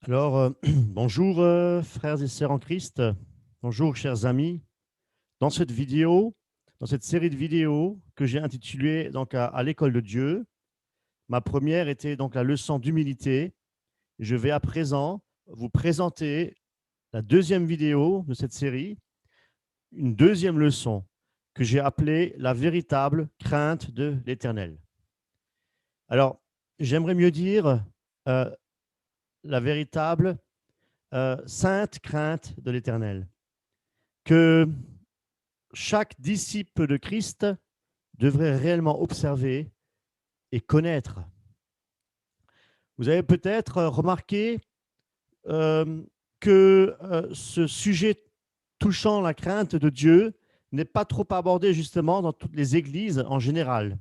Alors, bonjour frères et sœurs en Christ, bonjour chers amis. Dans cette vidéo, dans cette série de vidéos que j'ai intitulée donc à l'école de Dieu, ma première était donc la leçon d'humilité. Je vais à présent vous présenter la deuxième vidéo de cette série, une deuxième leçon que j'ai appelée la véritable crainte de l'Éternel. Alors, j'aimerais mieux dire la véritable sainte crainte de l'Éternel, que chaque disciple de Christ devrait réellement observer et connaître. Vous avez peut-être remarqué que ce sujet touchant la crainte de Dieu n'est pas trop abordé justement dans toutes les églises en général.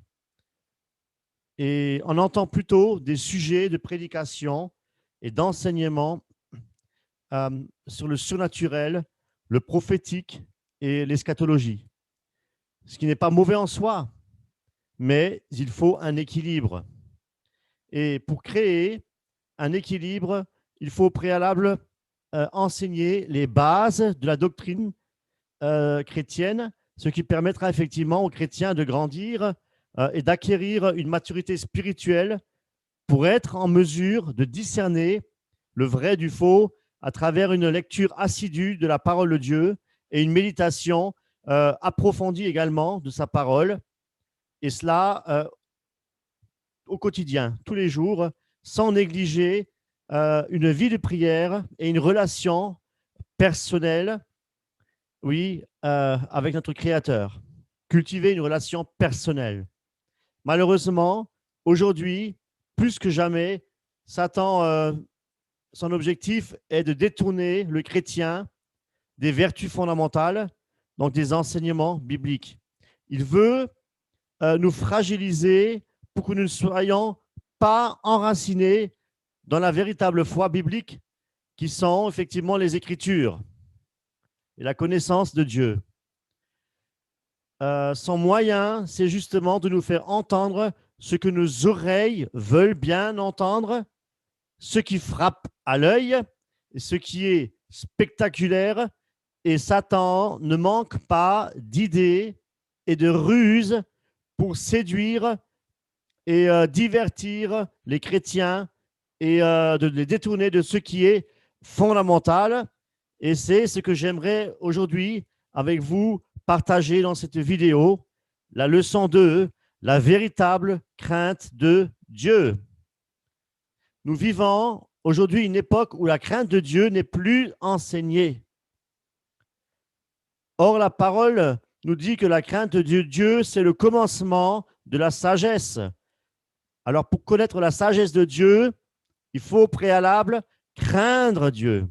Et on entend plutôt des sujets de prédication et d'enseignement sur le surnaturel, le prophétique et l'eschatologie. Ce qui n'est pas mauvais en soi, mais il faut un équilibre. Et pour créer un équilibre, il faut au préalable enseigner les bases de la doctrine chrétienne, ce qui permettra effectivement aux chrétiens de grandir et d'acquérir une maturité spirituelle pour être en mesure de discerner le vrai du faux à travers une lecture assidue de la parole de Dieu et une méditation approfondie également de sa parole, et cela au quotidien, tous les jours, sans négliger une vie de prière et une relation personnelle, oui, avec notre Créateur. Cultiver une relation personnelle. Malheureusement, aujourd'hui, plus que jamais, Satan, son objectif est de détourner le chrétien des vertus fondamentales, donc des enseignements bibliques. Il veut nous fragiliser pour que nous ne soyons pas enracinés dans la véritable foi biblique qui sont effectivement les Écritures et la connaissance de Dieu. Son moyen, c'est justement de nous faire entendre ce que nos oreilles veulent bien entendre, ce qui frappe à l'œil, ce qui est spectaculaire, et Satan ne manque pas d'idées et de ruses pour séduire et divertir les chrétiens et de les détourner de ce qui est fondamental. Et c'est ce que j'aimerais aujourd'hui avec vous partager dans cette vidéo, la leçon 2, la véritable crainte de Dieu. Nous vivons aujourd'hui une époque où la crainte de Dieu n'est plus enseignée. Or, la parole nous dit que la crainte de Dieu, c'est le commencement de la sagesse. Alors, pour connaître la sagesse de Dieu, il faut au préalable craindre Dieu.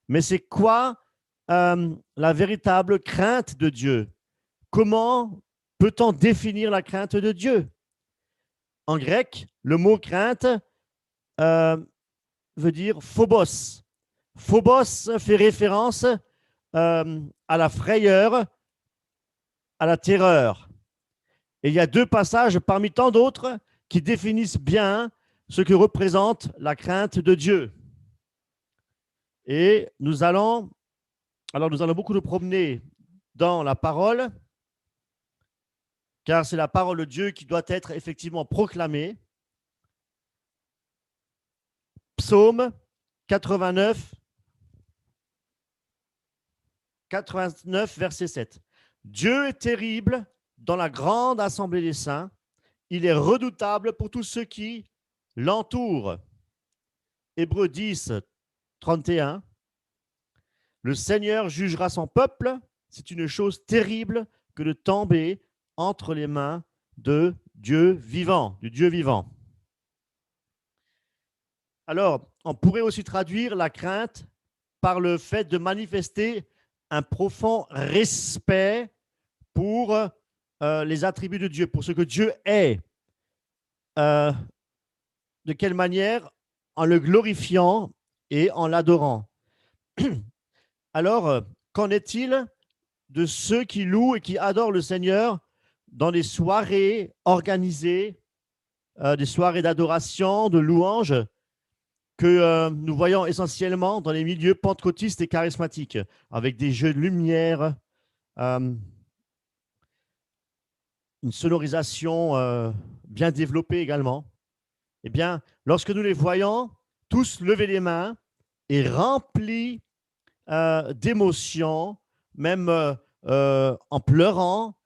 Mais c'est quoi la véritable crainte de Dieu? Comment peut-on définir la crainte de Dieu? En grec, le mot crainte veut dire phobos. Phobos fait référence à la frayeur, à la terreur. Et il y a deux passages parmi tant d'autres qui définissent bien ce que représente la crainte de Dieu. Et nous allons beaucoup nous promener dans la parole, car c'est la parole de Dieu qui doit être effectivement proclamée. Psaume 89, verset 7. Dieu est terrible dans la grande assemblée des saints. Il est redoutable pour tous ceux qui l'entourent. Hébreux 10, 31. Le Seigneur jugera son peuple. C'est une chose terrible que de tomber entre les mains de Dieu vivant, du Dieu vivant. Alors, on pourrait aussi traduire la crainte par le fait de manifester un profond respect pour les attributs de Dieu, pour ce que Dieu est. De quelle manière? En le glorifiant et en l'adorant. Alors, qu'en est-il de ceux qui louent et qui adorent le Seigneur dans des soirées organisées, des soirées d'adoration, de louange, que nous voyons essentiellement dans les milieux pentecôtistes et charismatiques, avec des jeux de lumière, une sonorisation bien développée également. Eh bien, lorsque nous les voyons tous lever les mains et remplis d'émotions, même en pleurant,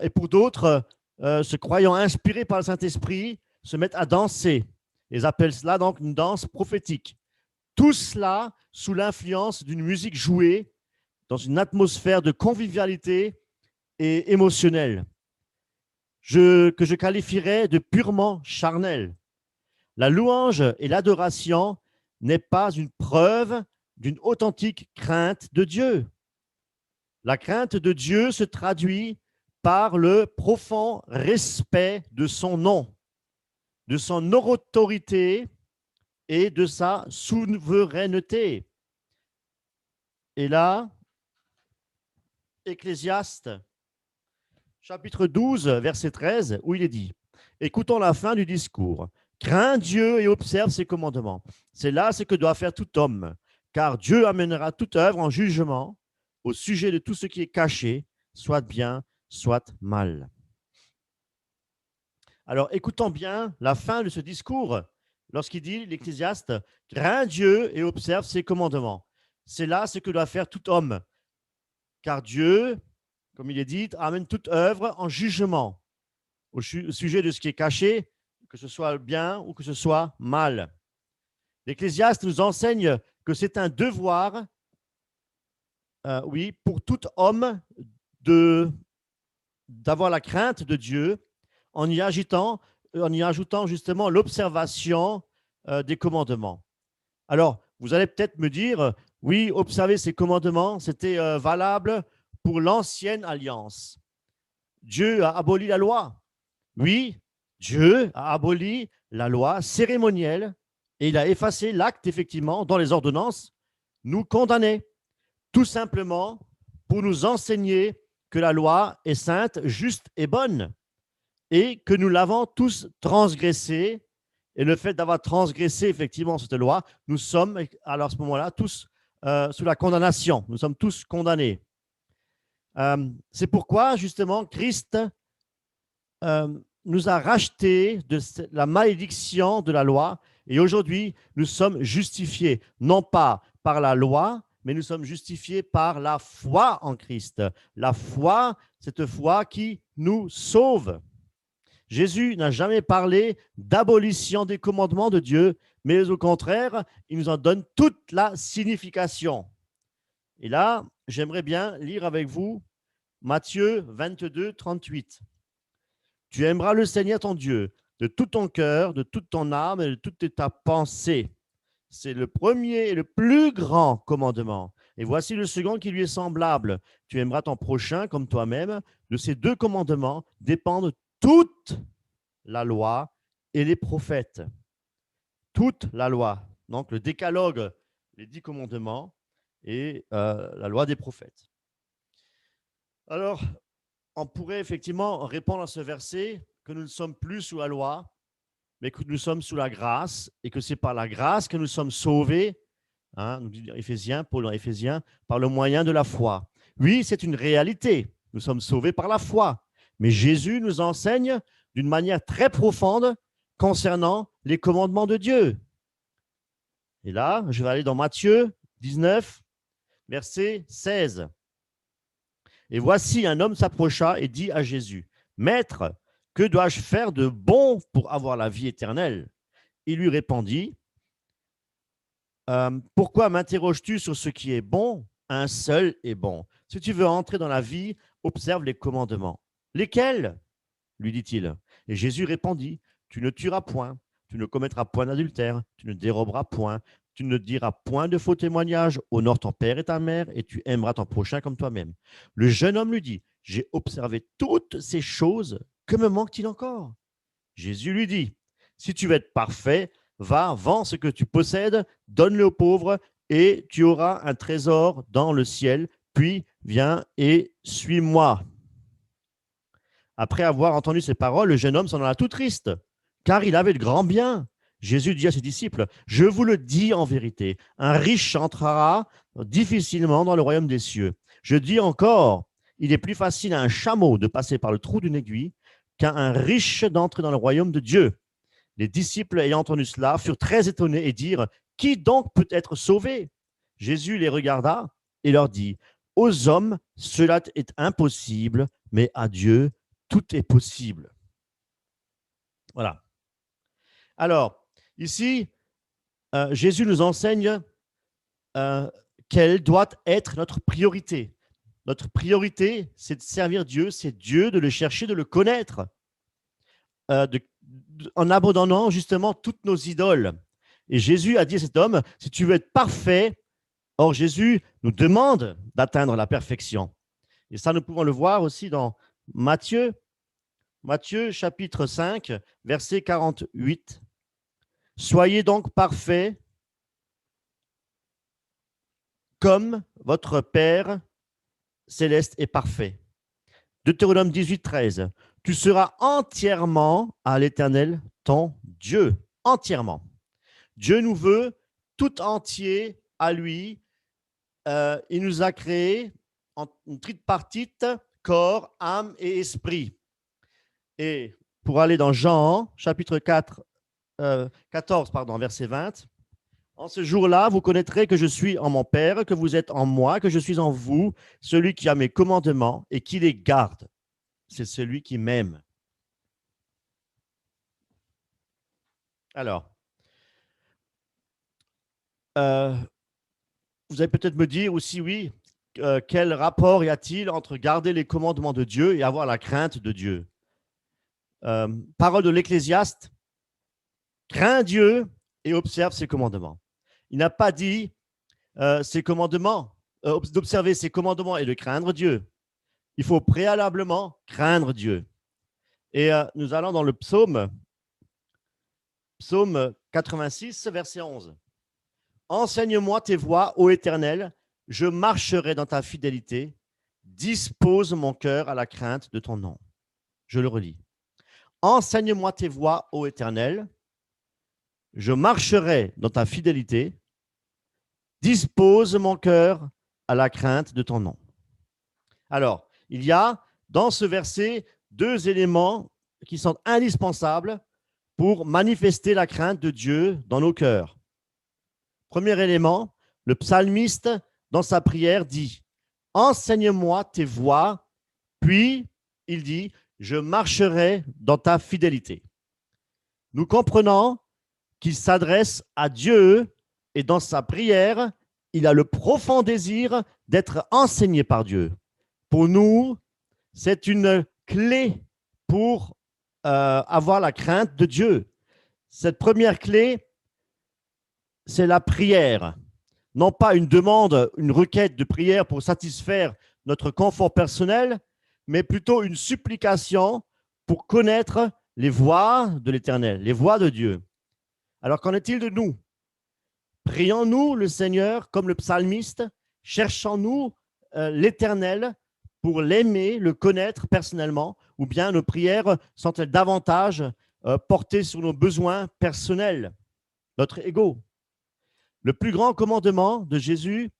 et pour d'autres, se croyant inspirés par le Saint-Esprit, se mettent à danser. Ils appellent cela donc une danse prophétique. Tout cela sous l'influence d'une musique jouée dans une atmosphère de convivialité et émotionnelle, que je qualifierais de purement charnelle. La louange et l'adoration n'est pas une preuve d'une authentique crainte de Dieu. La crainte de Dieu se traduit par le profond respect de son nom, de son autorité et de sa souveraineté. Et là, Ecclésiaste, chapitre 12, verset 13, où il est dit « Écoutons la fin du discours. Crains Dieu et observe ses commandements. C'est là ce que doit faire tout homme, car Dieu amènera toute œuvre en jugement au sujet de tout ce qui est caché, soit bien, soit mal. » Alors, écoutons bien la fin de ce discours lorsqu'il dit, l'Ecclésiaste, « Crains Dieu et observe ses commandements. C'est là ce que doit faire tout homme, car Dieu, comme il est dit, amène toute œuvre en jugement au sujet de ce qui est caché, que ce soit bien ou que ce soit mal. » L'Ecclésiaste nous enseigne que c'est un devoir, oui, pour tout homme d'avoir la crainte de Dieu en y ajoutant justement l'observation des commandements. Alors, vous allez peut-être me dire, oui, observer ces commandements, c'était valable pour l'ancienne alliance. Dieu a aboli la loi. Oui, Dieu a aboli la loi cérémonielle et il a effacé l'acte, effectivement, dans les ordonnances, nous condamner, tout simplement pour nous enseigner que la loi est sainte, juste et bonne, et que nous l'avons tous transgressée. Et le fait d'avoir transgressé, effectivement, cette loi, nous sommes, alors à ce moment-là, tous sous la condamnation. Nous sommes tous condamnés. C'est pourquoi, justement, Christ nous a rachetés de la malédiction de la loi. Et aujourd'hui, nous sommes justifiés, non pas par la loi, mais nous sommes justifiés par la foi en Christ. La foi, cette foi qui nous sauve. Jésus n'a jamais parlé d'abolition des commandements de Dieu, mais au contraire, il nous en donne toute la signification. Et là, j'aimerais bien lire avec vous Matthieu 22, 38. « Tu aimeras le Seigneur ton Dieu de tout ton cœur, de toute ton âme et de toute ta pensée. » C'est le premier et le plus grand commandement. Et voici le second qui lui est semblable. « Tu aimeras ton prochain comme toi-même. » De ces deux commandements dépendent toute la loi et les prophètes. Toute la loi. Donc le décalogue, les 10 commandements et la loi des prophètes. Alors, on pourrait effectivement répondre à ce verset que nous ne sommes plus sous la loi, mais que nous sommes sous la grâce et que c'est par la grâce que nous sommes sauvés, hein, nous dit Éphésiens, Paul dans Éphésiens, par le moyen de la foi. Oui, c'est une réalité. Nous sommes sauvés par la foi. Mais Jésus nous enseigne d'une manière très profonde concernant les commandements de Dieu. Et là, je vais aller dans Matthieu 19, verset 16. « Et voici, un homme s'approcha et dit à Jésus, « Maître, que dois-je faire de bon pour avoir la vie éternelle ?» Il lui répondit, « Pourquoi m'interroges-tu sur ce qui est bon? Un seul est bon. Si tu veux entrer dans la vie, observe les commandements. » « Lesquels ?» lui dit-il. Et Jésus répondit, « Tu ne tueras point, tu ne commettras point d'adultère, tu ne déroberas point, tu ne diras point de faux témoignages, honore ton père et ta mère, et tu aimeras ton prochain comme toi-même. » Le jeune homme lui dit, « J'ai observé toutes ces choses, que me manque-t-il encore ?» Jésus lui dit, « Si tu veux être parfait, va, vends ce que tu possèdes, donne-le aux pauvres, et tu auras un trésor dans le ciel, puis viens et suis-moi. » Après avoir entendu ces paroles, le jeune homme s'en alla tout triste, car il avait de grands biens. Jésus dit à ses disciples, « Je vous le dis en vérité, un riche entrera difficilement dans le royaume des cieux. Je dis encore, il est plus facile à un chameau de passer par le trou d'une aiguille qu'à un riche d'entrer dans le royaume de Dieu. » Les disciples, ayant entendu cela, furent très étonnés et dirent, « Qui donc peut être sauvé ?» Jésus les regarda et leur dit, « Aux hommes, cela est impossible, mais à Dieu, tout est possible. » Voilà. Alors, ici, Jésus nous enseigne quelle doit être notre priorité. Notre priorité, c'est de servir Dieu, c'est Dieu, de le chercher, de le connaître, en abandonnant justement toutes nos idoles. Et Jésus a dit à cet homme, si tu veux être parfait, or Jésus nous demande d'atteindre la perfection. Et ça, nous pouvons le voir aussi dans Matthieu chapitre 5, verset 48. « Soyez donc parfaits comme votre Père céleste est parfait. » Deutéronome 18, 13. « Tu seras entièrement à l'Éternel, ton Dieu. » Entièrement. Dieu nous veut tout entier à lui. Il nous a créés en une tripartite, corps, âme et esprit. Et pour aller dans Jean, chapitre 14, verset 20, « En ce jour-là, vous connaîtrez que je suis en mon Père, que vous êtes en moi, que je suis en vous. Celui qui a mes commandements et qui les garde, c'est celui qui m'aime. » Alors, vous allez peut-être me dire aussi, oui, quel rapport y a-t-il entre garder les commandements de Dieu et avoir la crainte de Dieu? Parole de l'Ecclésiaste, crains Dieu et observe ses commandements. Il n'a pas dit ses commandements, d'observer ses commandements et de craindre Dieu. Il faut préalablement craindre Dieu. Et nous allons dans le psaume 86, verset 11. « Enseigne-moi tes voies, ô Éternel, je marcherai dans ta fidélité. Dispose mon cœur à la crainte de ton nom. » Je le relis. « Enseigne-moi tes voies, ô Éternel, je marcherai dans ta fidélité. Dispose mon cœur à la crainte de ton nom. » Alors, il y a dans ce verset deux éléments qui sont indispensables pour manifester la crainte de Dieu dans nos cœurs. Premier élément, le psalmiste, dans sa prière, dit « Enseigne-moi tes voies, puis il dit « Je marcherai dans ta fidélité. » Nous comprenons qu'il s'adresse à Dieu et dans sa prière, il a le profond désir d'être enseigné par Dieu. Pour nous, c'est une clé pour avoir la crainte de Dieu. Cette première clé, c'est la prière. Non pas une demande, une requête de prière pour satisfaire notre confort personnel, mais plutôt une supplication pour connaître les voies de l'Éternel, les voies de Dieu. Alors, qu'en est-il de nous? Prions-nous le Seigneur comme le psalmiste? Cherchons-nous l'Éternel pour l'aimer, le connaître personnellement? Ou bien nos prières sont-elles davantage portées sur nos besoins personnels, notre ego? Le plus grand commandement de Jésus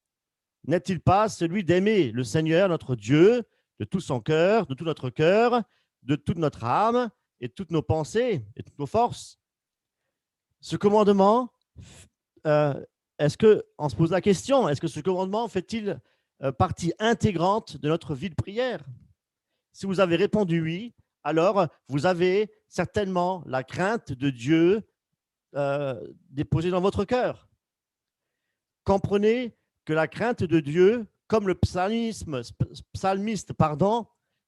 n'est-il pas celui d'aimer le Seigneur, notre Dieu, de tout son cœur, de tout notre cœur, de toute notre âme et toutes nos pensées et toutes nos forces? Ce commandement, est-ce qu'on se pose la question, est-ce que ce commandement fait-il partie intégrante de notre vie de prière? Si vous avez répondu oui, alors vous avez certainement la crainte de Dieu déposée dans votre cœur. Comprenez que la crainte de Dieu, comme le psalmiste,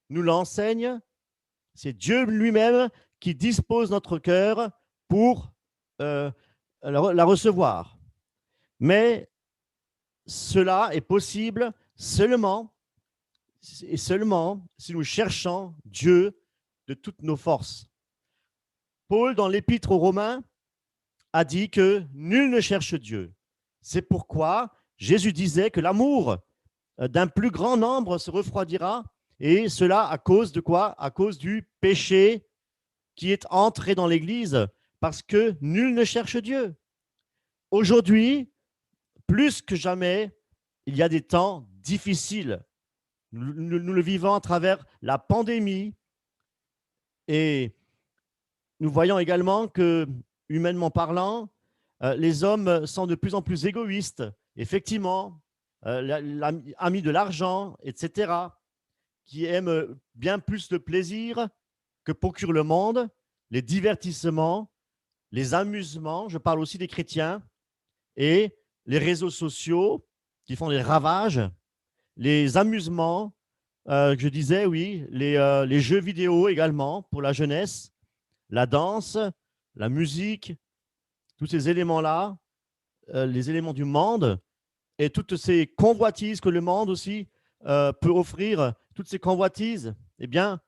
nous l'enseigne, c'est Dieu lui-même qui dispose notre cœur pour la recevoir. Mais cela est possible seulement si nous cherchons Dieu de toutes nos forces. Paul, dans l'Épître aux Romains, a dit que nul ne cherche Dieu. C'est pourquoi Jésus disait que l'amour d'un plus grand nombre se refroidira, et cela à cause de quoi? À cause du péché qui est entré dans l'Église parce que nul ne cherche Dieu. Aujourd'hui, plus que jamais, il y a des temps difficiles. Nous le vivons à travers la pandémie et nous voyons également que, humainement parlant, les hommes sont de plus en plus égoïstes, effectivement, amis de l'argent, etc., qui aiment bien plus le plaisir que procure le monde, les divertissements, les amusements, je parle aussi des chrétiens, et les réseaux sociaux qui font des ravages, les amusements, je disais, oui, les jeux vidéo également pour la jeunesse, la danse, la musique, tous ces éléments-là, les éléments du monde et toutes ces convoitises que le monde aussi peut offrir, toutes ces convoitises, eh bien,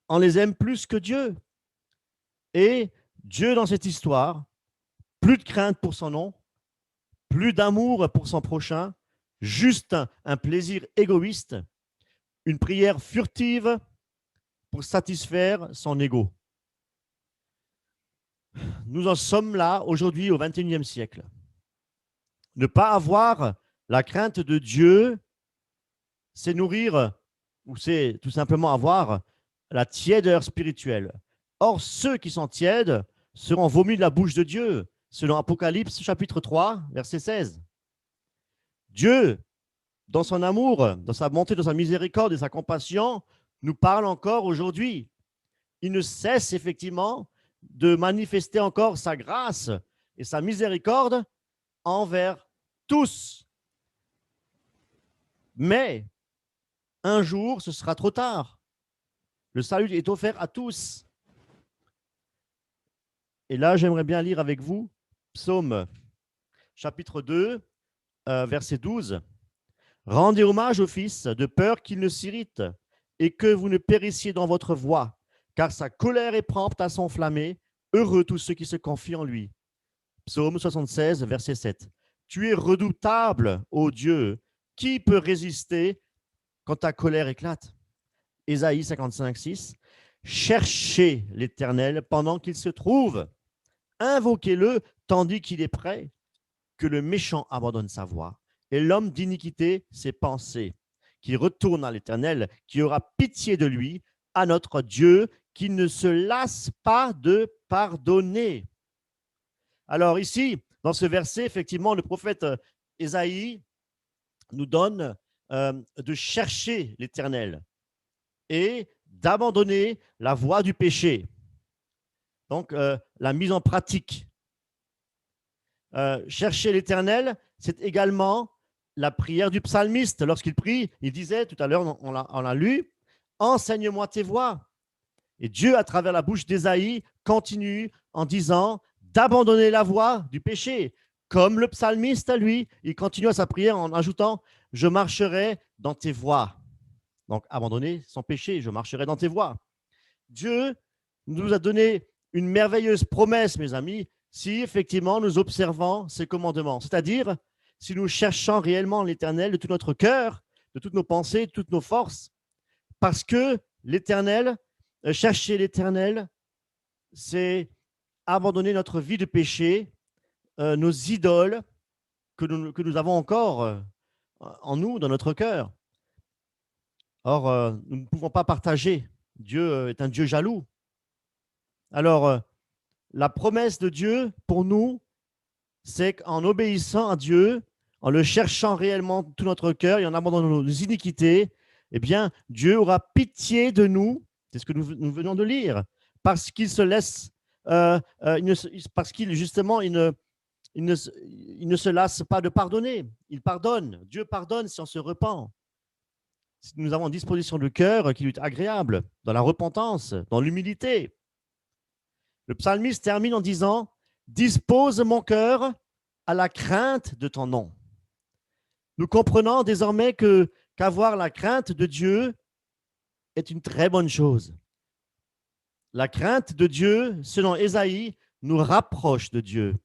on les aime plus que Dieu. Et Dieu, dans cette histoire, plus de crainte pour son nom, plus d'amour pour son prochain, juste un plaisir égoïste, une prière furtive pour satisfaire son ego. Nous en sommes là aujourd'hui au XXIe siècle. Ne pas avoir la crainte de Dieu, c'est nourrir, ou c'est tout simplement avoir la tièdeur spirituelle. Or, ceux qui sont tièdes seront vomis de la bouche de Dieu, selon Apocalypse chapitre 3, verset 16. Dieu, dans son amour, dans sa bonté, dans sa miséricorde et sa compassion, nous parle encore aujourd'hui. Il ne cesse effectivement de manifester encore sa grâce et sa miséricorde envers tous. Mais un jour, ce sera trop tard. Le salut est offert à tous. Et là, j'aimerais bien lire avec vous Psaume chapitre 2, verset 12. Rendez hommage au Fils, de peur qu'il ne s'irrite et que vous ne périssiez dans votre voie, car sa colère est prompte à s'enflammer. Heureux tous ceux qui se confient en lui. Psaume 76, verset 7. Tu es redoutable, ô Dieu. Qui peut résister quand ta colère éclate? Ésaïe 55, 6. Cherchez l'Éternel pendant qu'il se trouve. Invoquez-le tandis qu'il est prêt. Que le méchant abandonne sa voie et l'homme d'iniquité ses pensées. Qu'il retourne à l'Éternel, qui aura pitié de lui, à notre Dieu, qui ne se lasse pas de pardonner. Alors ici, dans ce verset, effectivement, le prophète Ésaïe nous donne de chercher l'Éternel et d'abandonner la voie du péché. Donc, la mise en pratique. Chercher l'Éternel, c'est également la prière du psalmiste. Lorsqu'il prie, il disait, tout à l'heure, on l'a lu, « Enseigne-moi tes voies ». Et Dieu, à travers la bouche d'Ésaïe, continue en disant d'abandonner la voie du péché. Comme le psalmiste, à lui, il continue à sa prière en ajoutant « Je marcherai dans tes voies ». Donc, abandonner son péché, je marcherai dans tes voies. Dieu nous a donné une merveilleuse promesse, mes amis, si effectivement nous observons ses commandements. C'est-à-dire, si nous cherchons réellement l'Éternel de tout notre cœur, de toutes nos pensées, de toutes nos forces, parce que l'Éternel, chercher l'Éternel, c'est abandonner notre vie de péché, nos idoles que nous avons encore en nous, dans notre cœur. Or, nous ne pouvons pas partager. Dieu est un Dieu jaloux. Alors, la promesse de Dieu pour nous, c'est qu'en obéissant à Dieu, en le cherchant réellement de tout notre cœur et en abandonnant nos iniquités, eh bien, Dieu aura pitié de nous. C'est ce que nous venons de lire. Parce qu'il se laisse, parce qu'il, justement, il ne se lasse pas de pardonner. Il pardonne. Dieu pardonne si on se repent. Si nous avons une disposition de cœur qui lui est agréable, dans la repentance, dans l'humilité. Le psalmiste termine en disant « Dispose mon cœur à la crainte de ton nom ». Nous comprenons désormais qu'avoir la crainte de Dieu est une très bonne chose. La crainte de Dieu, selon Ésaïe, nous rapproche de Dieu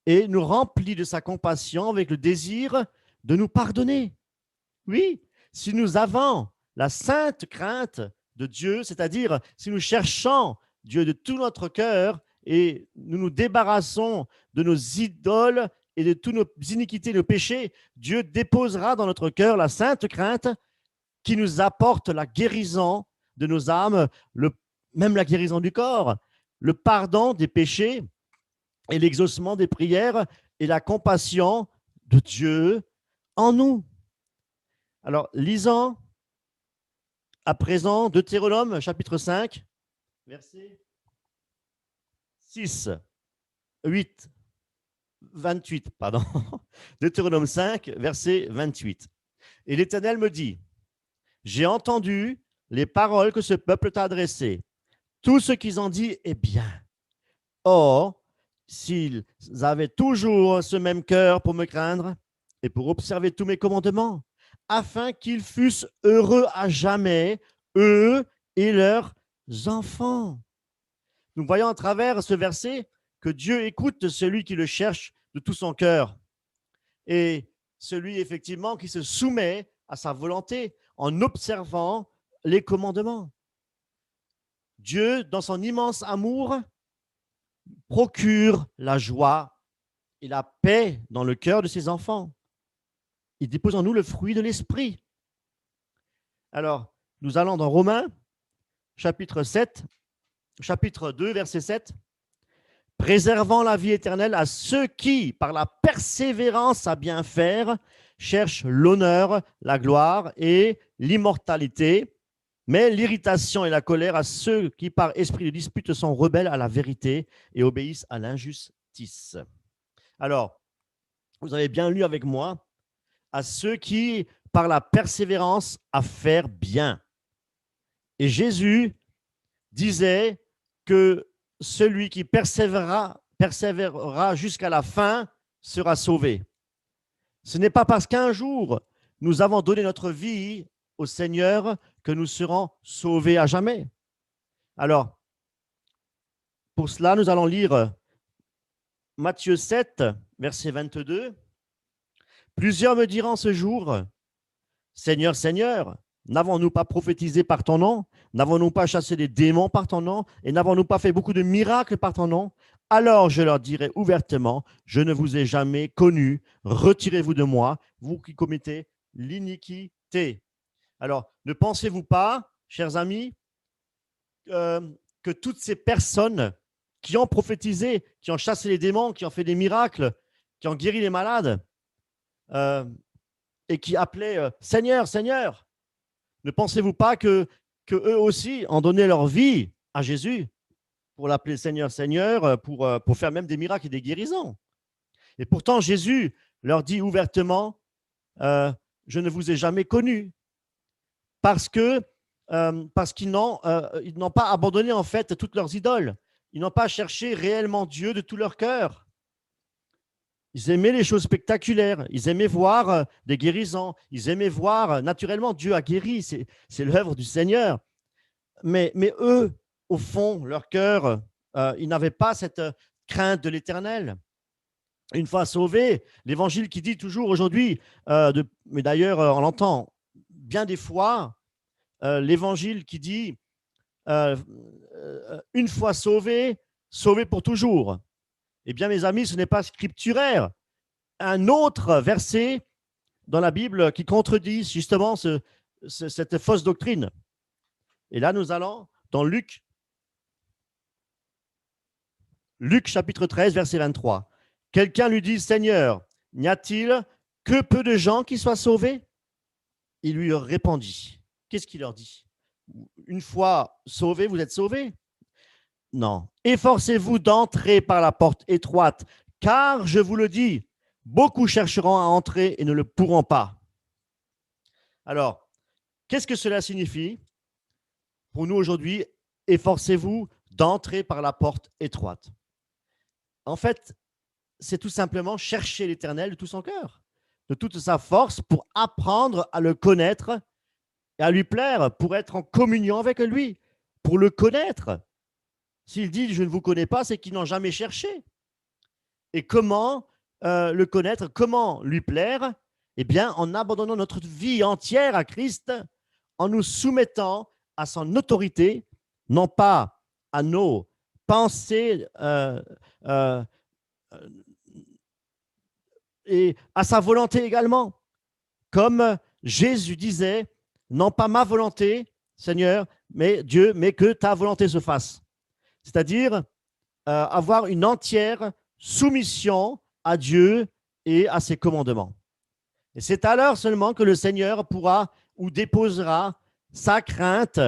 et nous remplit de sa compassion avec le désir de nous pardonner. Oui, si nous avons la sainte crainte de Dieu, c'est-à-dire si nous cherchons Dieu de tout notre cœur, et nous nous débarrassons de nos idoles et de toutes nos iniquités, nos péchés, Dieu déposera dans notre cœur la sainte crainte qui nous apporte la guérison de nos âmes, même la guérison du corps, le pardon des péchés et l'exaucement des prières et la compassion de Dieu en nous. Alors, lisons à présent Deutéronome chapitre 5, versets 6, 8, 28, pardon. Deutéronome 5, verset 28. Et l'Éternel me dit, j'ai entendu les paroles que ce peuple t'a adressées. Tout ce qu'ils ont dit est bien. Or, s'ils avaient toujours ce même cœur pour me craindre et pour observer tous mes commandements, afin qu'ils fussent heureux à jamais, eux et leurs enfants. Nous voyons à travers ce verset que Dieu écoute celui qui le cherche de tout son cœur et celui effectivement qui se soumet à sa volonté en observant les commandements. Dieu, dans son immense amour, procure la joie et la paix dans le cœur de ses enfants. Il dépose en nous le fruit de l'esprit. Alors, nous allons dans Romains, chapitre 2, verset 7. Préservant la vie éternelle à ceux qui, par la persévérance à bien faire, cherchent l'honneur, la gloire et l'immortalité, mais l'irritation et la colère à ceux qui, par esprit de dispute, sont rebelles à la vérité et obéissent à l'injustice. Alors, vous avez bien lu avec moi, à ceux qui, par la persévérance à faire bien. Et Jésus disait que celui qui persévérera jusqu'à la fin sera sauvé. Ce n'est pas parce qu'un jour, nous avons donné notre vie au Seigneur que nous serons sauvés à jamais. Alors, pour cela, nous allons lire Matthieu 7, verset 22. Plusieurs me diront ce jour, Seigneur, Seigneur, n'avons-nous pas prophétisé par ton nom? N'avons-nous pas chassé des démons par ton nom? Et n'avons-nous pas fait beaucoup de miracles par ton nom? Alors je leur dirai ouvertement, je ne vous ai jamais connu, retirez-vous de moi, vous qui commettez l'iniquité. Alors, ne pensez-vous pas, chers amis, que toutes ces personnes qui ont prophétisé, qui ont chassé les démons, qui ont fait des miracles, qui ont guéri les malades, et qui appelaient Seigneur, Seigneur, ne pensez-vous pas que eux aussi ont donné leur vie à Jésus pour l'appeler Seigneur, Seigneur, pour faire même des miracles et des guérisons? Et pourtant, Jésus leur dit ouvertement, je ne vous ai jamais connu, parce qu'ils n'ont pas abandonné en fait toutes leurs idoles. Ils n'ont pas cherché réellement Dieu de tout leur cœur. Ils aimaient les choses spectaculaires, ils aimaient voir des guérisons, ils aimaient voir, naturellement, Dieu a guéri, c'est l'œuvre du Seigneur. Mais eux, au fond, leur cœur, ils n'avaient pas cette crainte de l'Éternel. Une fois sauvés, l'évangile qui dit toujours aujourd'hui, mais d'ailleurs on l'entend bien des fois, l'évangile qui dit une fois sauvé, sauvé pour toujours. Eh bien, mes amis, ce n'est pas scripturaire. Un autre verset dans la Bible qui contredit justement cette fausse doctrine. Et là, nous allons dans Luc chapitre 13, verset 23. Quelqu'un lui dit, Seigneur, n'y a-t-il que peu de gens qui soient sauvés? Il lui répondit. Qu'est-ce qu'il leur dit? Une fois sauvés, vous êtes sauvés? Non. Efforcez-vous d'entrer par la porte étroite, car je vous le dis, beaucoup chercheront à entrer et ne le pourront pas. Alors, qu'est-ce que cela signifie? Pour nous aujourd'hui, efforcez-vous d'entrer par la porte étroite. En fait, c'est tout simplement chercher l'Éternel de tout son cœur, de toute sa force pour apprendre à le connaître et à lui plaire, pour être en communion avec lui, pour le connaître. S'il dit « je ne vous connais pas », c'est qu'ils n'ont jamais cherché. Et comment le connaître, comment lui plaire? Eh bien, en abandonnant notre vie entière à Christ, en nous soumettant à son autorité, non pas à nos penser euh, et à sa volonté également. Comme Jésus disait, non pas ma volonté, Seigneur, mais Dieu, mais que ta volonté se fasse. C'est-à-dire avoir une entière soumission à Dieu et à ses commandements. Et c'est alors seulement que le Seigneur pourra ou déposera sa crainte,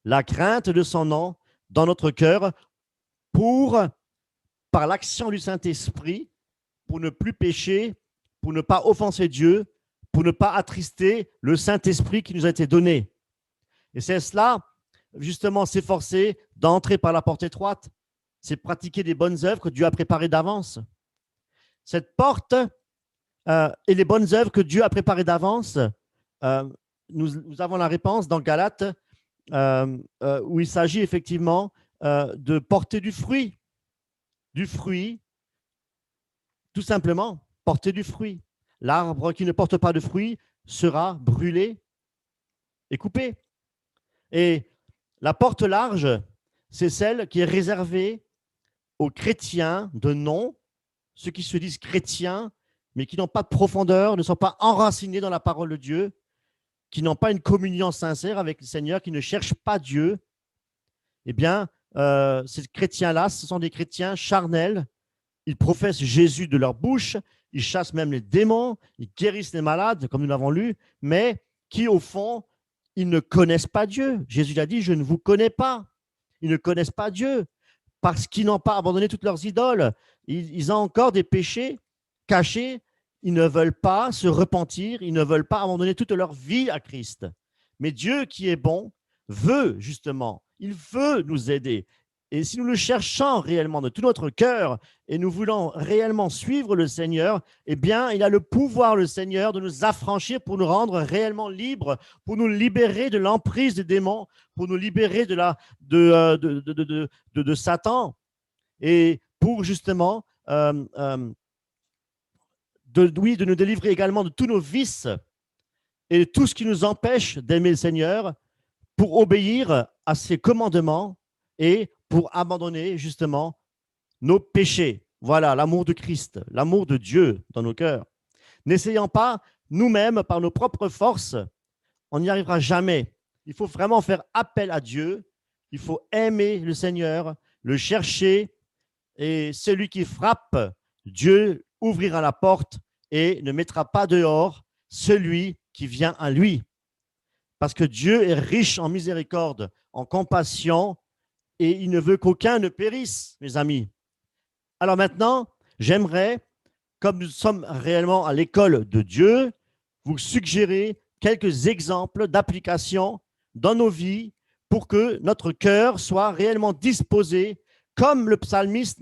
la crainte de son nom, dans notre cœur pour, par l'action du Saint-Esprit, pour ne plus pécher, pour ne pas offenser Dieu, pour ne pas attrister le Saint-Esprit qui nous a été donné. Et c'est cela, justement, s'efforcer d'entrer par la porte étroite. C'est pratiquer des bonnes œuvres que Dieu a préparées d'avance. Cette porte et les bonnes œuvres que Dieu a préparées d'avance, nous avons la réponse dans Galates, où il s'agit effectivement de porter du fruit. Du fruit, tout simplement, porter du fruit. L'arbre qui ne porte pas de fruit sera brûlé et coupé. Et la porte large, c'est celle qui est réservée aux chrétiens de nom, ceux qui se disent chrétiens, mais qui n'ont pas de profondeur, ne sont pas enracinés dans la parole de Dieu, qui n'ont pas une communion sincère avec le Seigneur, qui ne cherchent pas Dieu. Eh bien, ces chrétiens-là, ce sont des chrétiens charnels. Ils professent Jésus de leur bouche, ils chassent même les démons, ils guérissent les malades, comme nous l'avons lu, mais qui, au fond, ils ne connaissent pas Dieu. Jésus a dit, je ne vous connais pas. Ils ne connaissent pas Dieu parce qu'ils n'ont pas abandonné toutes leurs idoles. Ils ont encore des péchés cachés. Ils ne veulent pas se repentir. Ils ne veulent pas abandonner toute leur vie à Christ. Mais Dieu qui est bon veut justement, il veut nous aider. Et si nous le cherchons réellement de tout notre cœur et nous voulons réellement suivre le Seigneur, eh bien, il a le pouvoir, le Seigneur, de nous affranchir pour nous rendre réellement libres, pour nous libérer de l'emprise des démons, pour nous libérer de Satan et pour justement de nous délivrer également de tous nos vices et de tout ce qui nous empêche d'aimer le Seigneur pour obéir à ses commandements et pour abandonner justement nos péchés. Voilà, l'amour de Christ, l'amour de Dieu dans nos cœurs. N'essayons pas nous-mêmes par nos propres forces, on n'y arrivera jamais. Il faut vraiment faire appel à Dieu, il faut aimer le Seigneur, le chercher, et celui qui frappe, Dieu ouvrira la porte et ne mettra pas dehors celui qui vient à lui. Parce que Dieu est riche en miséricorde, en compassion, et il ne veut qu'aucun ne périsse, mes amis. Alors maintenant, j'aimerais, comme nous sommes réellement à l'école de Dieu, vous suggérer quelques exemples d'applications dans nos vies pour que notre cœur soit réellement disposé, comme le psalmiste,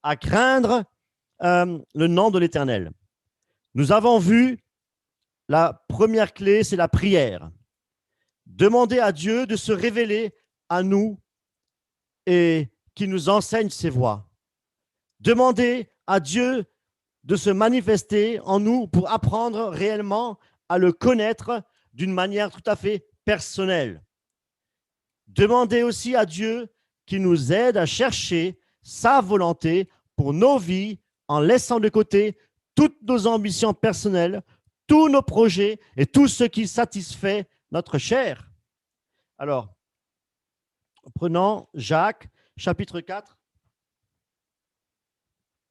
à craindre le nom de l'Éternel. Nous avons vu la première clé, c'est la prière. Demander à Dieu de se révéler à nous et qu'il nous enseigne ses voies. Demander à Dieu de se manifester en nous pour apprendre réellement à le connaître d'une manière tout à fait personnelle. Demander aussi à Dieu qu'il nous aide à chercher sa volonté pour nos vies en laissant de côté toutes nos ambitions personnelles, tous nos projets et tout ce qui satisfait notre chair. Alors, prenons Jacques, chapitre 4,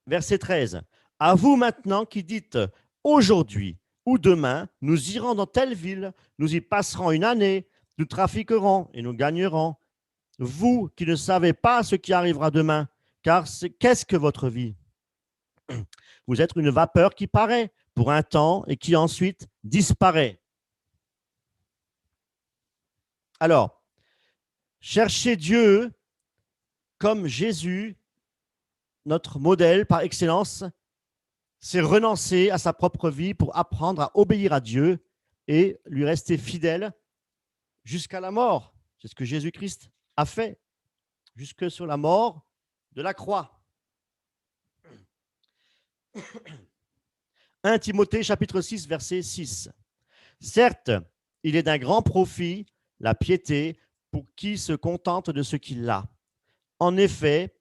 verset 13. À vous maintenant qui dites aujourd'hui ou demain, nous irons dans telle ville, nous y passerons une année, nous trafiquerons et nous gagnerons. Vous qui ne savez pas ce qui arrivera demain, car qu'est-ce que votre vie? Vous êtes une vapeur qui paraît pour un temps et qui ensuite disparaît. Alors, chercher Dieu comme Jésus, notre modèle par excellence, c'est renoncer à sa propre vie pour apprendre à obéir à Dieu et lui rester fidèle jusqu'à la mort. C'est ce que Jésus-Christ a fait, jusque sur la mort de la croix. 1 Timothée chapitre 6, verset 6. Certes, il est d'un grand profit la piété pour qui se contente de ce qu'il a, En effet,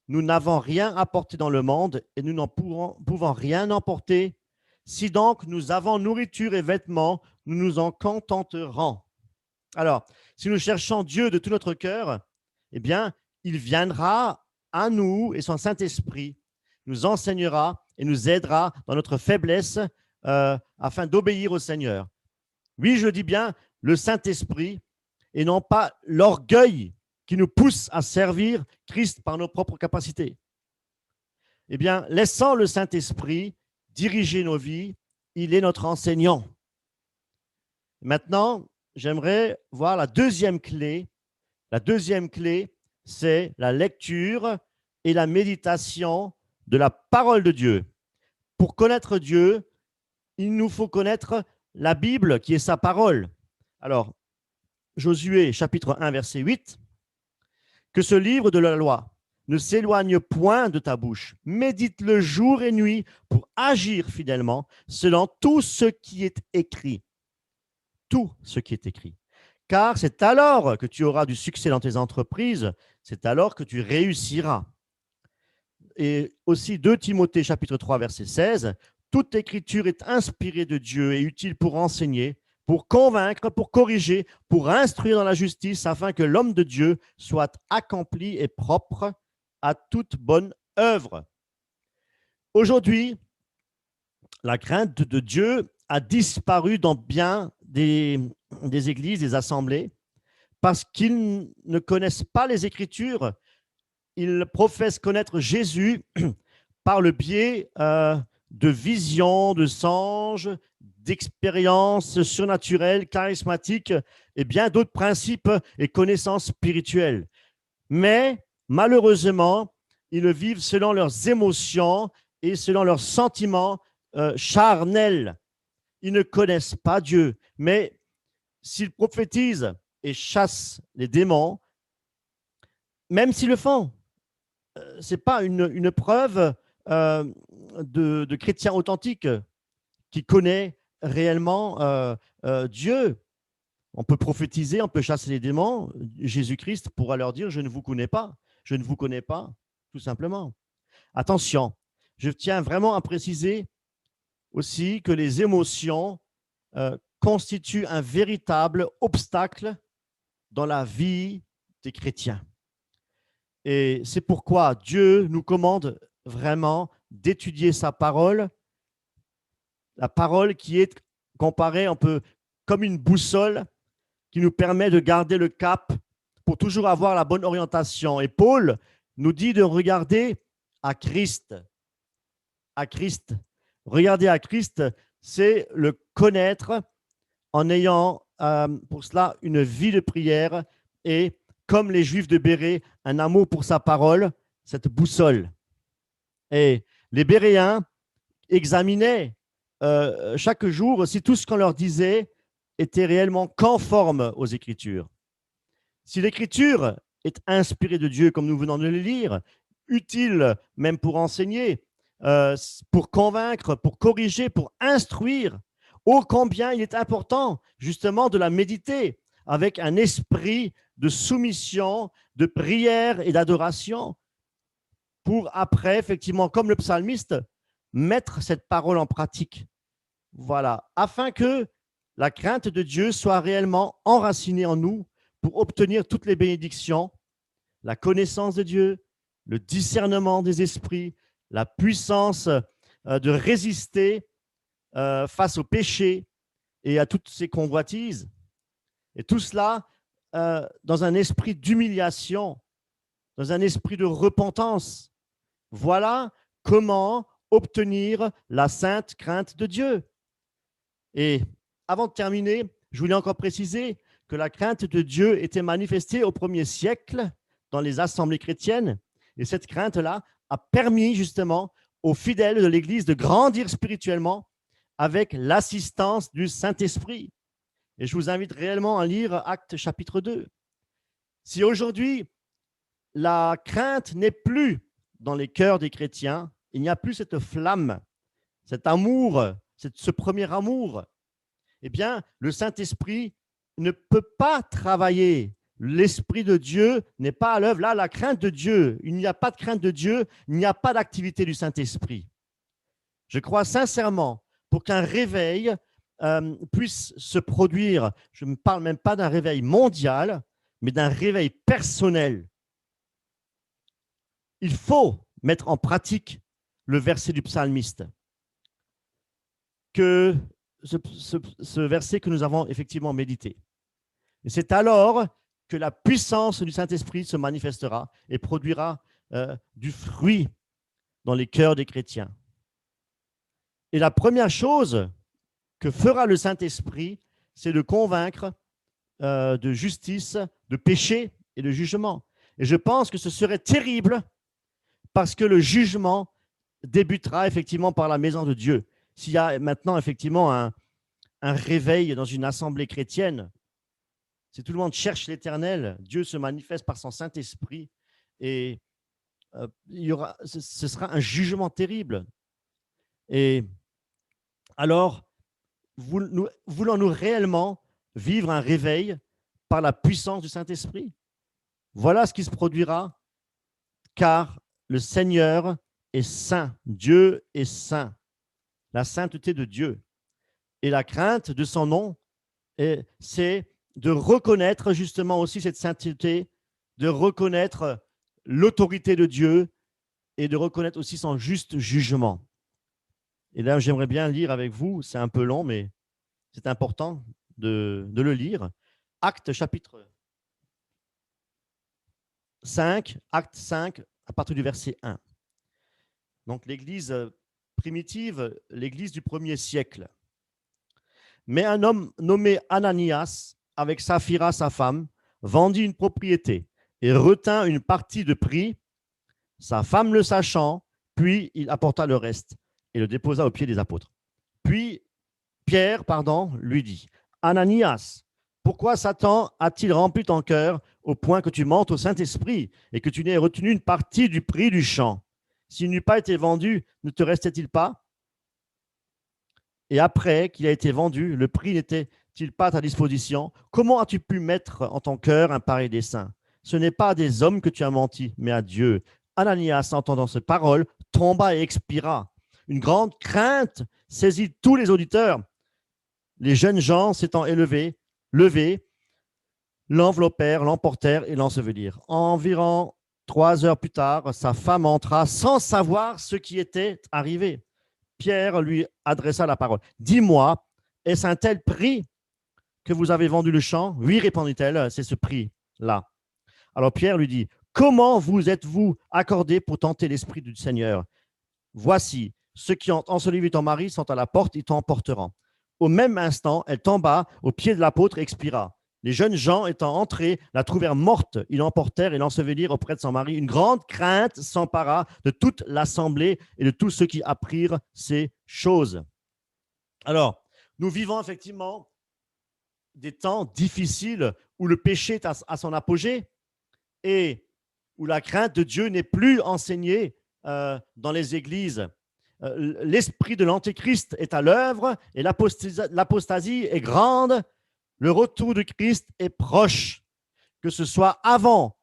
nous n'avons rien apporté dans le monde et nous n'en pouvons rien emporter. Si donc nous avons nourriture et vêtements, nous nous en contenterons. Alors, si nous cherchons Dieu de tout notre cœur, eh bien, il viendra à nous et son Saint-Esprit nous enseignera et nous aidera dans notre faiblesse afin d'obéir au Seigneur. Oui, je dis bien le Saint-Esprit et non pas l'orgueil qui nous pousse à servir Christ par nos propres capacités. Eh bien, laissant le Saint-Esprit diriger nos vies, il est notre enseignant. Maintenant, j'aimerais voir la deuxième clé. La deuxième clé, c'est la lecture et la méditation de la parole de Dieu. Pour connaître Dieu, il nous faut connaître la Bible qui est sa parole. Alors, Josué chapitre 1, verset 8, que ce livre de la loi ne s'éloigne point de ta bouche. Médite-le jour et nuit pour agir fidèlement selon tout ce qui est écrit. Tout ce qui est écrit. Car c'est alors que tu auras du succès dans tes entreprises, c'est alors que tu réussiras. Et aussi 2 Timothée chapitre 3 verset 16, toute écriture est inspirée de Dieu et utile pour enseigner, pour convaincre, pour corriger, pour instruire dans la justice, afin que l'homme de Dieu soit accompli et propre à toute bonne œuvre. Aujourd'hui, la crainte de Dieu a disparu dans bien des églises, des assemblées, parce qu'ils ne connaissent pas les Écritures. Ils professent connaître Jésus par le biais de visions, de songes, d'expériences surnaturelles, charismatiques et bien d'autres principes et connaissances spirituelles. Mais malheureusement, ils vivent selon leurs émotions et selon leurs sentiments charnels. Ils ne connaissent pas Dieu, mais s'ils prophétisent et chassent les démons, même s'ils le font, ce n'est pas une preuve de chrétien authentique qui connaît réellement Dieu. On peut prophétiser, on peut chasser les démons. Jésus-Christ pourra leur dire « Je ne vous connais pas, je ne vous connais pas », tout simplement. Attention, je tiens vraiment à préciser aussi que les émotions constituent un véritable obstacle dans la vie des chrétiens. Et c'est pourquoi Dieu nous commande vraiment d'étudier sa parole, la parole qui est comparée un peu comme une boussole qui nous permet de garder le cap pour toujours avoir la bonne orientation. Et Paul nous dit de regarder à Christ. À Christ. Regarder à Christ, c'est le connaître en ayant pour cela une vie de prière et, comme les Juifs de Bérée, un amour pour sa parole, cette boussole. Et les Béréens examinaient chaque jour si tout ce qu'on leur disait était réellement conforme aux Écritures. Si l'Écriture est inspirée de Dieu, comme nous venons de le lire, utile même pour enseigner, pour convaincre, pour corriger, pour instruire, ô combien il est important justement de la méditer avec un esprit de soumission, de prière et d'adoration pour après, effectivement, comme le psalmiste, mettre cette parole en pratique. Voilà, afin que la crainte de Dieu soit réellement enracinée en nous pour obtenir toutes les bénédictions, la connaissance de Dieu, le discernement des esprits, la puissance de résister face au péché et à toutes ces convoitises. Et tout cela dans un esprit d'humiliation, dans un esprit de repentance. Voilà comment obtenir la sainte crainte de Dieu. Et avant de terminer, je voulais encore préciser que la crainte de Dieu était manifestée au 1er siècle dans les assemblées chrétiennes. Et cette crainte-là a permis justement aux fidèles de l'Église de grandir spirituellement avec l'assistance du Saint-Esprit. Et je vous invite réellement à lire Actes chapitre 2. Si aujourd'hui, la crainte n'est plus dans les cœurs des chrétiens, il n'y a plus cette flamme, cet amour, ce premier amour, eh bien, le Saint-Esprit ne peut pas travailler L'Esprit de Dieu n'est pas à l'œuvre. Là, la crainte de Dieu, il n'y a pas de crainte de Dieu, il n'y a pas d'activité du Saint-Esprit. Je crois sincèrement, pour qu'un réveil puisse se produire, je ne parle même pas d'un réveil mondial, mais d'un réveil personnel. Il faut mettre en pratique le verset du psalmiste, que ce verset que nous avons effectivement médité. Et c'est alors que la puissance du Saint-Esprit se manifestera et produira du fruit dans les cœurs des chrétiens. Et la première chose que fera le Saint-Esprit, c'est de convaincre de justice, de péché et de jugement. Et je pense que ce serait terrible parce que le jugement débutera effectivement par la maison de Dieu. S'il y a maintenant effectivement un réveil dans une assemblée chrétienne, si tout le monde cherche l'Éternel, Dieu se manifeste par son Saint-Esprit et ce sera un jugement terrible. Et alors, voulons-nous réellement vivre un réveil par la puissance du Saint-Esprit? Voilà ce qui se produira, car le Seigneur est saint, Dieu est saint, la sainteté de Dieu. Et la crainte de son nom, c'est de reconnaître justement aussi cette sainteté, de reconnaître l'autorité de Dieu et de reconnaître aussi son juste jugement. Et là, j'aimerais bien lire avec vous, c'est un peu long, mais c'est important de le lire. Actes chapitre 5, Acte 5, à partir du verset 1. Donc l'église primitive, l'église du 1er siècle. Mais un homme nommé Ananias, avec Saphira, sa femme, vendit une propriété et retint une partie de prix, sa femme le sachant, puis il apporta le reste et le déposa aux pieds des apôtres. Puis Pierre, lui dit, Ananias, pourquoi Satan a-t-il rempli ton cœur au point que tu mentes au Saint-Esprit et que tu n'aies retenu une partie du prix du champ? S'il n'eût pas été vendu, ne te restait-il pas? Et après qu'il a été vendu, le prix n'était-il pas à ta disposition? Comment as-tu pu mettre en ton cœur un pareil dessein? Ce n'est pas à des hommes que tu as menti, mais à Dieu. Ananias, entendant ces paroles, tomba et expira. Une grande crainte saisit tous les auditeurs. Les jeunes gens s'étant levés, l'enveloppèrent, l'emportèrent et l'ensevelirent. Environ 3 heures plus tard, sa femme entra sans savoir ce qui était arrivé. Pierre lui adressa la parole. « Dis-moi, est-ce un tel prix que vous avez vendu le champ? » « Oui, répondit-elle, c'est ce prix-là. » Alors Pierre lui dit, « Comment vous êtes-vous accordé pour tenter l'Esprit du Seigneur? Voici, ceux qui ont enseveli ton mari sont à la porte, ils t'emporteront. » Au même instant, elle tomba aux pieds de l'apôtre et expira. Les jeunes gens étant entrés, la trouvèrent morte. Ils l'emportèrent et l'ensevelirent auprès de son mari. Une grande crainte s'empara de toute l'assemblée et de tous ceux qui apprirent ces choses. Alors, nous vivons effectivement des temps difficiles où le péché est à son apogée et où la crainte de Dieu n'est plus enseignée dans les églises. L'esprit de l'Antéchrist est à l'œuvre et l'apostasie est grande. Le retour de Christ est proche, que ce soit avant,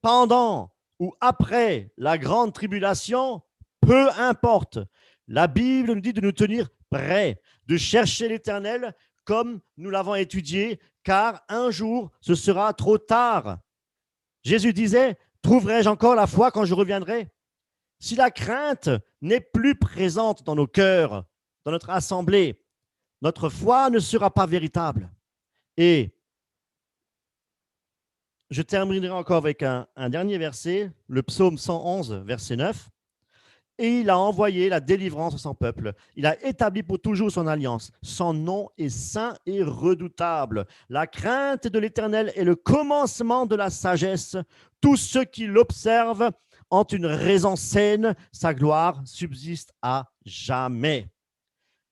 pendant ou après la grande tribulation, peu importe. La Bible nous dit de nous tenir prêts, de chercher l'Éternel comme nous l'avons étudié, car un jour, ce sera trop tard. Jésus disait, « Trouverai-je encore la foi quand je reviendrai ?» Si la crainte n'est plus présente dans nos cœurs, dans notre assemblée, notre foi ne sera pas véritable. Et je terminerai encore avec un dernier verset, le psaume 111, verset 9. « Et il a envoyé la délivrance à son peuple. Il a établi pour toujours son alliance. Son nom est saint et redoutable. La crainte de l'Éternel est le commencement de la sagesse. Tous ceux qui l'observent ont une raison saine. Sa gloire subsiste à jamais. »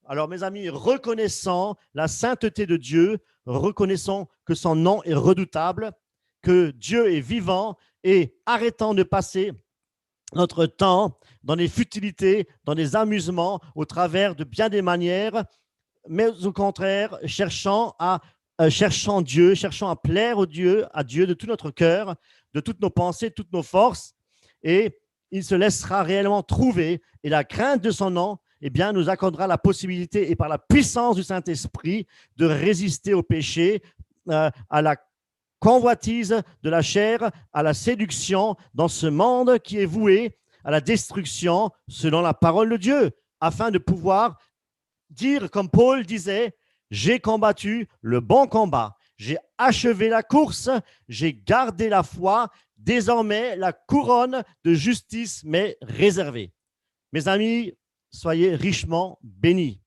Alors, mes amis, reconnaissons la sainteté de Dieu, reconnaissons que son nom est redoutable, que Dieu est vivant et arrêtons de passer notre temps dans les futilités, dans les amusements, au travers de bien des manières, mais au contraire, cherchant à cherchant Dieu, cherchant à plaire à Dieu de tout notre cœur, de toutes nos pensées, de toutes nos forces, et il se laissera réellement trouver, et la crainte de son nom, eh bien, nous accordera la possibilité, et par la puissance du Saint-Esprit, de résister au péché, à la convoitise de la chair, à la séduction dans ce monde qui est voué à la destruction selon la parole de Dieu, afin de pouvoir dire, comme Paul disait, j'ai combattu le bon combat, j'ai achevé la course, j'ai gardé la foi, désormais la couronne de justice m'est réservée. Mes amis, soyez richement bénis.